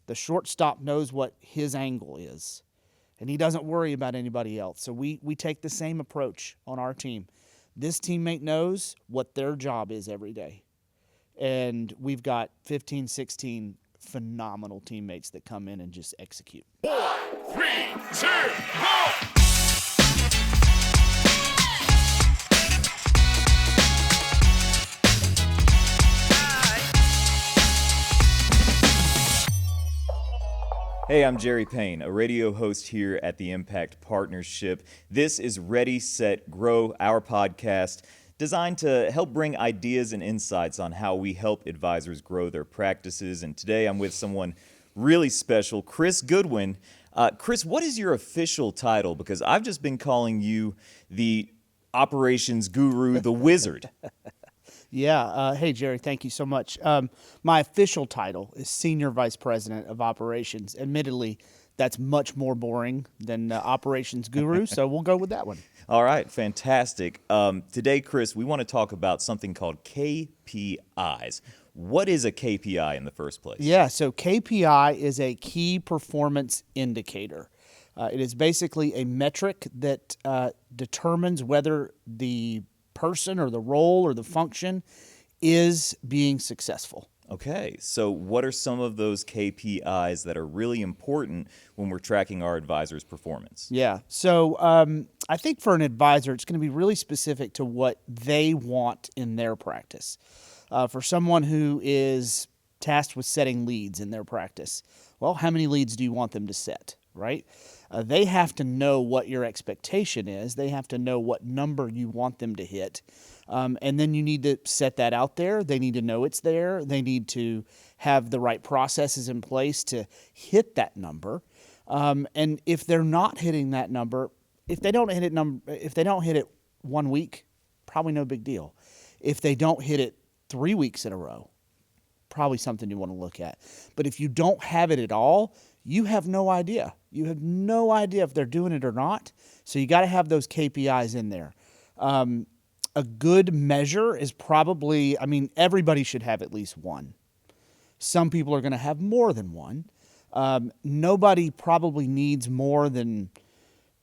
The shortstop knows what his angle is, and he doesn't worry about anybody else. So we take the same approach on our team. This teammate knows what their job is every day. And we've got 15, 16 phenomenal teammates that come in and just execute. 4, 3, 2, 1. Hey, I'm Jerry Payne, a radio host here at the Impact Partnership. This is Ready, Set, Grow, our podcast designed to help bring ideas and insights on how we help advisors grow their practices. And today I'm with someone really special, Kris Goodwin. Kris, what is your official title? Because I've just been calling you the operations guru, the wizard. Yeah. Hey, Jerry, thank you so much. My official title is Senior Vice President of Operations. Admittedly, that's much more boring than Operations Guru, so we'll go with that one. All right, fantastic. Today, Kris, we want to talk about something called KPIs. What is a KPI in the first place? Yeah, so KPI is a key performance indicator. It is basically a metric that determines whether the person or the role or the function is being successful. Okay, so what are some of those KPIs that are really important when we're tracking our advisor's performance? Yeah, so I think for an advisor, it's going to be really specific to what they want in their practice. For someone who is tasked with setting leads in their practice, well, how many leads do you want them to set, right? They have to know what your expectation is. They have to know what number you want them to hit. And then you need to set that out there. They need to know it's there. They need to have the right processes in place to hit that number. And if they're not hitting that number, if they don't hit it 1 week, probably no big deal. If they don't hit it 3 weeks in a row, probably something you want to look at. But if you don't have it at all, you have no idea. You have no idea if they're doing it or not. So you got to have those KPIs in there. A good measure is probably, everybody should have at least one. Some people are going to have more than one. Nobody probably needs more than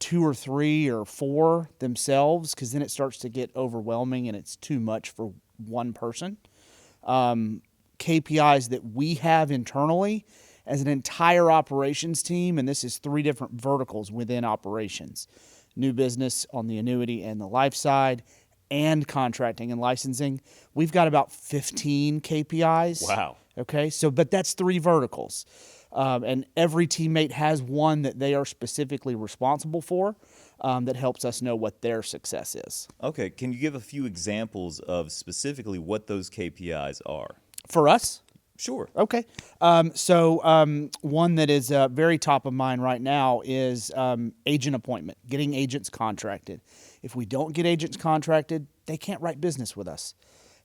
2 or 3 or 4 themselves, because then it starts to get overwhelming and it's too much for one person. KPIs that we have internally as an entire operations team, and this is 3 different verticals within operations: new business on the annuity and the life side, and contracting and licensing. We've got about 15 KPIs. Wow. Okay, but that's 3 verticals. And every teammate has one that they are specifically responsible for that helps us know what their success is. Okay, can you give a few examples of specifically what those KPIs are? For us? Sure. Okay. One that is very top of mind right now is agent appointment, getting agents contracted. If we don't get agents contracted, they can't write business with us.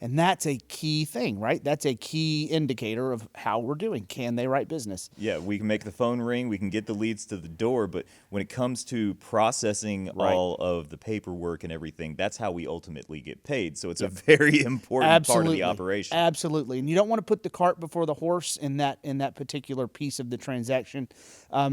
And that's a key thing, right? That's a key indicator of how we're doing. Can they write business? Yeah, we can make the phone ring, we can get the leads to the door, but when it comes to processing all of the paperwork and everything, that's how we ultimately get paid. So it's a very important part of the operation. Absolutely. And you don't want to put the cart before the horse in that particular piece of the transaction.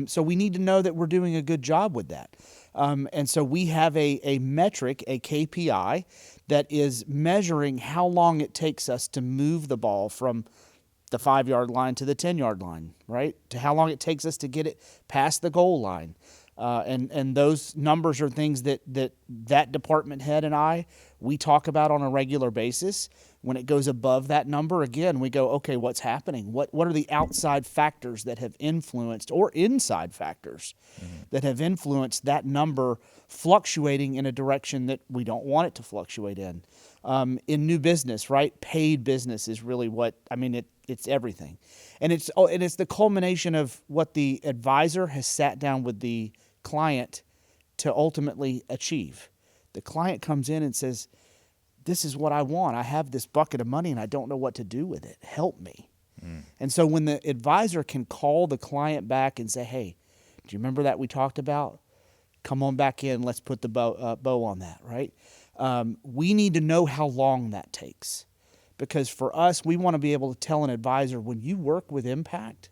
So we need to know that we're doing a good job with that. And so we have a metric, a KPI, that is measuring how long it takes us to move the ball from the 5-yard line to the 10-yard line, right? To how long it takes us to get it past the goal line. And those numbers are things that department head and we talk about on a regular basis. When it goes above that number, again, we go, okay, what's happening? What are the outside factors that have influenced, or inside factors that have influenced that number fluctuating in a direction that we don't want it to fluctuate in? In new business, right? Paid business is really it's everything. And it's the culmination of what the advisor has sat down with the client to ultimately achieve. The client comes in and says, this is what I want. I have this bucket of money and I don't know what to do with it. Help me. And so when the advisor can call the client back and say, hey, do you remember that we talked about? Come on back in. Let's put the bow on that, right? We need to know how long that takes. Because for us, we want to be able to tell an advisor, when you work with Impact,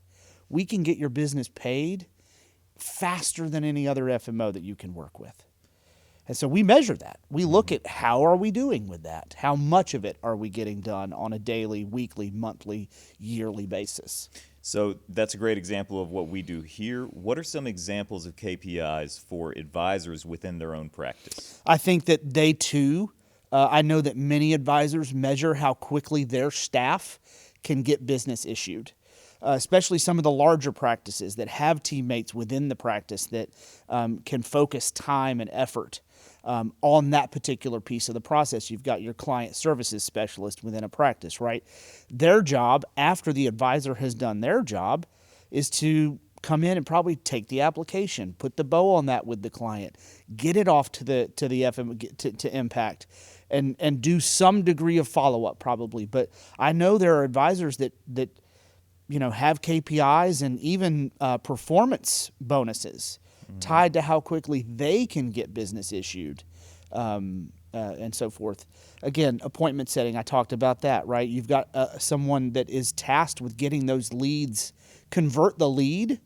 we can get your business paid faster than any other FMO that you can work with. And so we measure that. We look at how are we doing with that? How much of it are we getting done on a daily, weekly, monthly, yearly basis? So that's a great example of what we do here. What are some examples of KPIs for advisors within their own practice? I think that they too, I know that many advisors measure how quickly their staff can get business issued. Especially some of the larger practices that have teammates within the practice that can focus time and effort on that particular piece of the process. You've got your client services specialist within a practice, right? Their job, after the advisor has done their job, is to come in and probably take the application, put the bow on that with the client, get it off to the FM to Impact, and do some degree of follow-up probably. But I know there are advisors that have KPIs and even performance bonuses tied to how quickly they can get business issued and so forth. Again, appointment setting, I talked about that, right? You've got someone that is tasked with getting those leads, convert the lead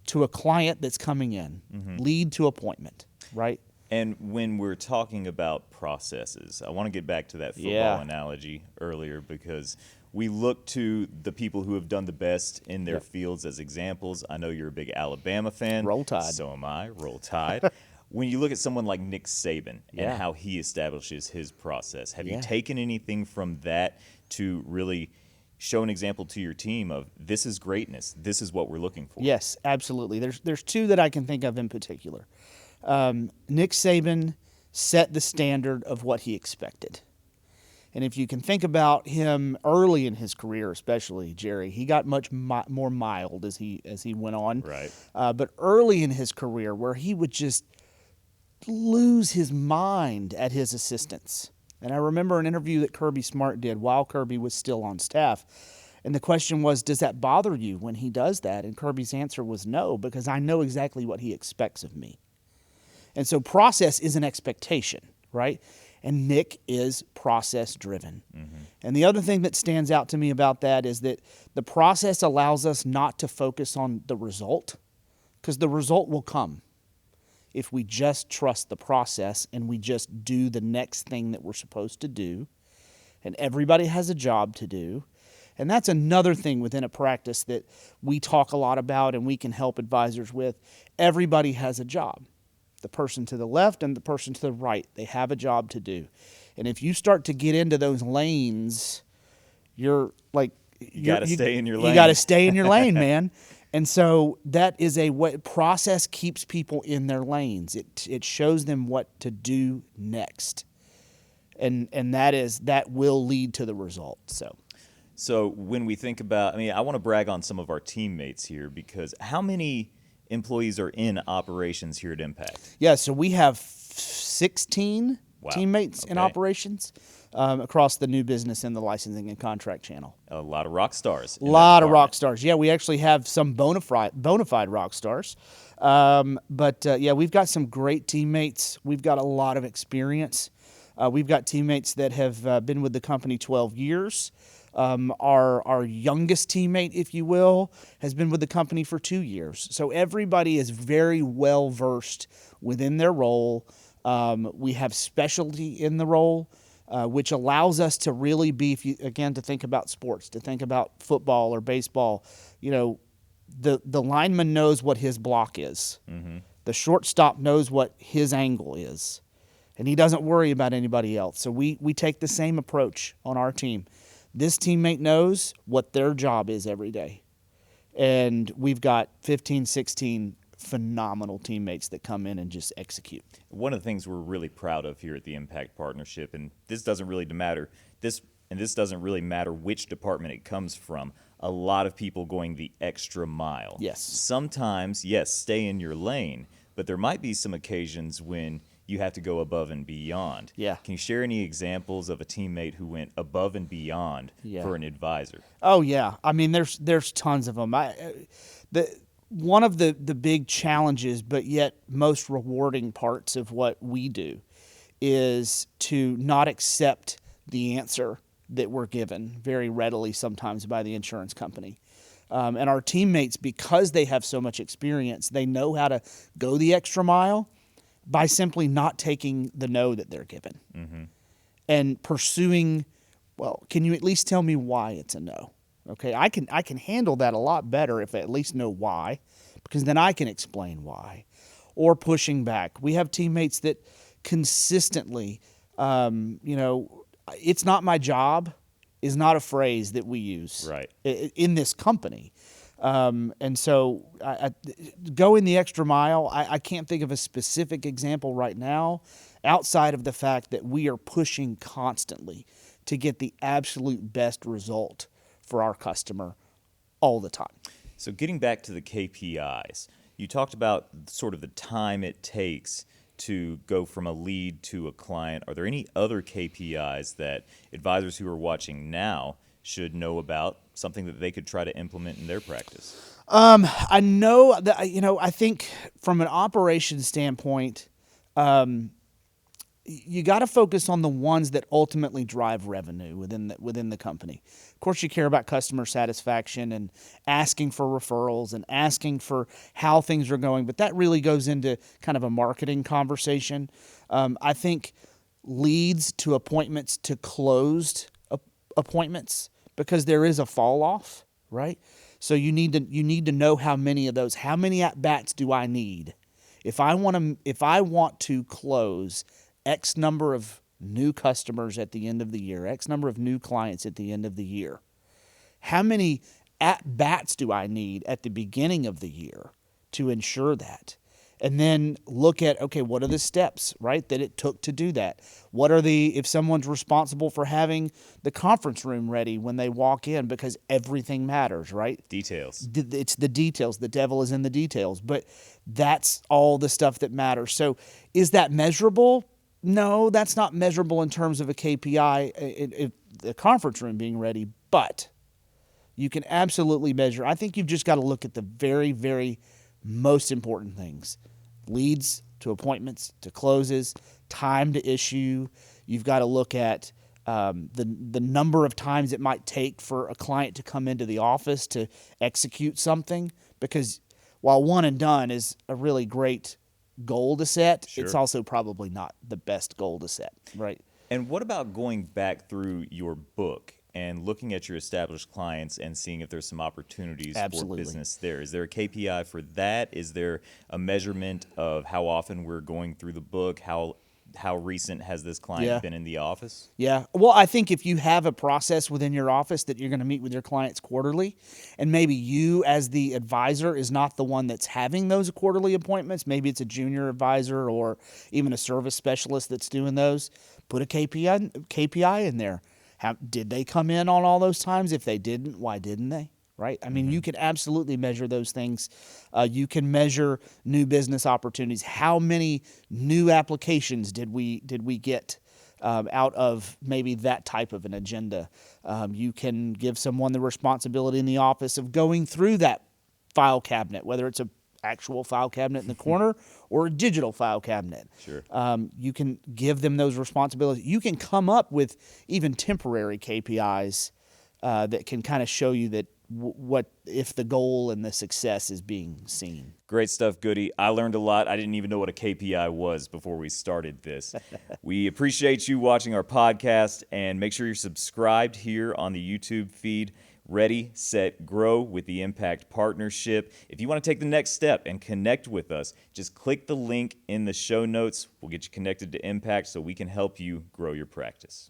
to a client that's coming in, lead to appointment, right? And when we're talking about processes, I want to get back to that football analogy earlier because we look to the people who have done the best in their fields as examples. I know you're a big Alabama fan. Roll Tide. So am I. Roll Tide. When you look at someone like Nick Saban and how he establishes his process, have you taken anything from that to really show an example to your team of this is greatness, this is what we're looking for? Yes, absolutely. There's two that I can think of in particular. Nick Saban set the standard of what he expected. And if you can think about him early in his career, especially Jerry, he got much more mild as he went on. Right. But early in his career, where he would just lose his mind at his assistants. And I remember an interview that Kirby Smart did while Kirby was still on staff. And the question was, does that bother you when he does that? And Kirby's answer was no, because I know exactly what he expects of me. And so process is an expectation, right? And Nick is process driven. And the other thing that stands out to me about that is that the process allows us not to focus on the result, because the result will come if we just trust the process and we just do the next thing that we're supposed to do. And everybody has a job to do. And that's another thing within a practice that we talk a lot about and we can help advisors with. Everybody has a job. The person to the left and the person to the right, they have a job to do. And if you start to get into those lanes, you got to stay in your lane. You got to stay in your lane, man. And so that is a way, process keeps people in their lanes. It shows them what to do next. And that will lead to the result. So when we think about, I want to brag on some of our teammates here, because how many employees are in operations here at Impact? Yeah, so we have 16 teammates in operations across the new business and the licensing and contract channel. A lot of rock stars. A lot of rock stars. Yeah, we actually have some bona fide rock stars. We've got some great teammates. We've got a lot of experience. We've got teammates that have been with the company 12 years. Our youngest teammate, if you will, has been with the company for 2 years. So everybody is very well versed within their role. We have specialty in the role, which allows us to really be, to think about sports, to think about football or baseball. The lineman knows what his block is. The shortstop knows what his angle is, and he doesn't worry about anybody else. So we take the same approach on our team. This teammate knows what their job is every day. And we've got 15, 16 phenomenal teammates that come in and just execute. One of the things we're really proud of here at the Impact Partnership, and this doesn't really matter, this doesn't really matter which department it comes from, a lot of people going the extra mile. Yes. Sometimes, yes, stay in your lane, but there might be some occasions when you have to go above and beyond. Yeah. Can you share any examples of a teammate who went above and beyond for an advisor? Oh, yeah. There's tons of them. One of the big challenges, but yet most rewarding parts of what we do is to not accept the answer that we're given very readily sometimes by the insurance company. And our teammates, because they have so much experience, they know how to go the extra mile by simply not taking the no that they're given and pursuing, well, can you at least tell me why it's a no? Okay, I can handle that a lot better if I at least know why, because then I can explain why. Or pushing back. We have teammates that consistently, it's not my job is not a phrase that we use in this company. And so going the extra mile, I can't think of a specific example right now outside of the fact that we are pushing constantly to get the absolute best result for our customer all the time. So getting back to the KPIs, you talked about sort of the time it takes to go from a lead to a client. Are there any other KPIs that advisors who are watching now should know about, something that they could try to implement in their practice? I know that, I think from an operations standpoint, you got to focus on the ones that ultimately drive revenue within the company. Of course, you care about customer satisfaction and asking for referrals and asking for how things are going, but that really goes into kind of a marketing conversation. I think leads to appointments to closed appointments, because there is a fall off, right? So you need to know how many of those, how many at bats do I need if I want to close X number of new customers at the end of the year, X number of new clients at the end of the year. How many at-bats do I need at the beginning of the year to ensure that? And then look at, okay, what are the steps, right, that it took to do that? What are if someone's responsible for having the conference room ready when they walk in, because everything matters, right? Details. It's the details. The devil is in the details. But that's all the stuff that matters. So is that measurable? No, that's not measurable in terms of a KPI, the conference room being ready, but you can absolutely measure. I think you've just got to look at the very, very most important things. Leads to appointments to closes, time to issue. You've got to look at the number of times it might take for a client to come into the office to execute something, because while one and done is a really great goal to set, it's also probably not the best goal to set, right? And what about going back through your book and looking at your established clients and seeing if there's some opportunities for business there? Is there a KPI for that? Is there a measurement of how often we're going through the book? How recent has this client been in the office? Yeah. Well, I think if you have a process within your office that you're going to meet with your clients quarterly, and maybe you as the advisor is not the one that's having those quarterly appointments, maybe it's a junior advisor or even a service specialist that's doing those, put a KPI in there. Did they come in on all those times? If they didn't, why didn't they? Right? I mean, you can absolutely measure those things. You can measure new business opportunities. How many new applications did we get out of maybe that type of an agenda? You can give someone the responsibility in the office of going through that file cabinet, whether it's a actual file cabinet in the corner or a digital file cabinet. Sure. You can give them those responsibilities. You can come up with even temporary KPIs that can kind of show you that what if the goal and the success is being seen. Great stuff, Goody. I learned a lot. I didn't even know what a KPI was before we started this. We appreciate you watching our podcast, and make sure you're subscribed here on the YouTube feed. Ready, Set, Grow with the Impact Partnership. If you want to take the next step and connect with us, just click the link in the show notes. We'll get you connected to Impact so we can help you grow your practice.